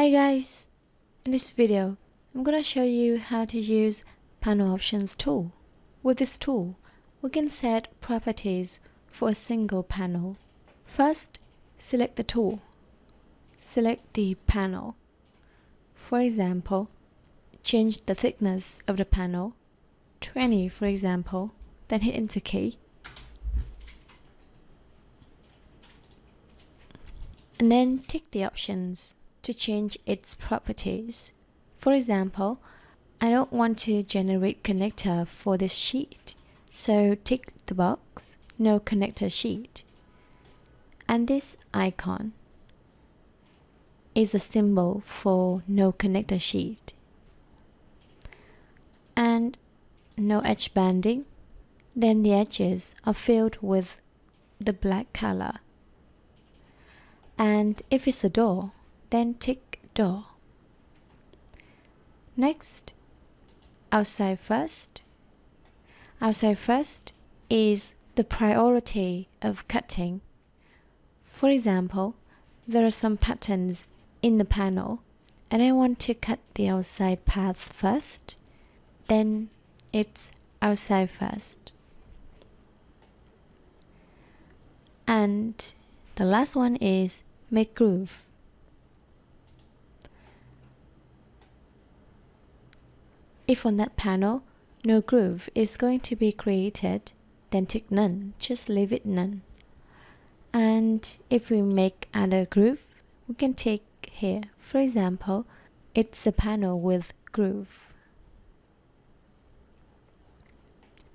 Hi guys, in this video I'm gonna show you how to use panel options tool. With this tool we can set properties for a single panel. First, select the tool. Select the panel. For example, change the thickness of the panel 20 for example, then hit enter key. And then tick the options to change its properties. For example, I don't want to generate connector for this sheet, so tick the box, no connector sheet. And this icon is a symbol for no connector sheet. And no edge banding, then the edges are filled with the black color. And if it's a door, then tick door. Next, outside first. Outside first is the priority of cutting. For example, there are some patterns in the panel and I want to cut the outside path first, then it's outside first. And the last one is make groove. If on that panel no groove is going to be created, then tick none, just leave it none. And if we make other groove, we can tick here. For example, it's a panel with groove.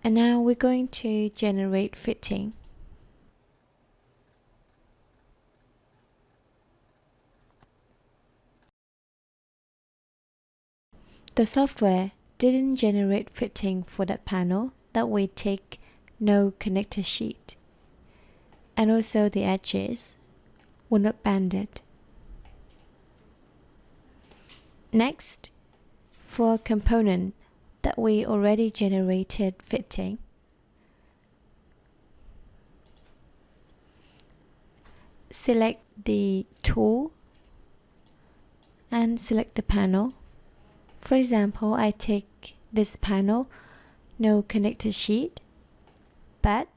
And now we're going to generate fitting. The software didn't generate fitting for that panel, that we take no connector sheet. And also the edges were not banded. Next, for a component that we already generated fitting, select the tool and select the panel. For example, I take this panel, no connector sheet, but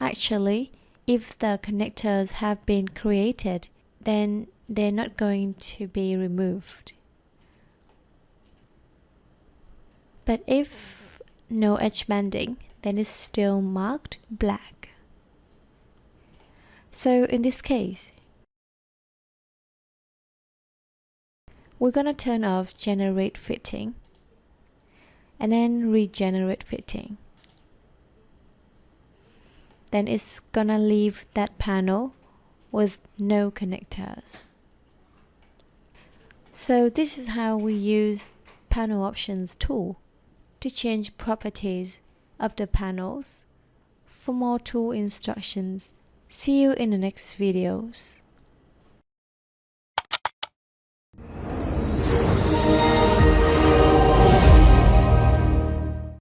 actually if the connectors have been created, then they're not going to be removed. But if no edge banding, then it's still marked black. So in this case, we're gonna turn off generate fitting and then regenerate fitting. Then it's gonna leave that panel with no connectors. So this is how we use panel options tool to change properties of the panels. For more tool instructions, see you in the next videos.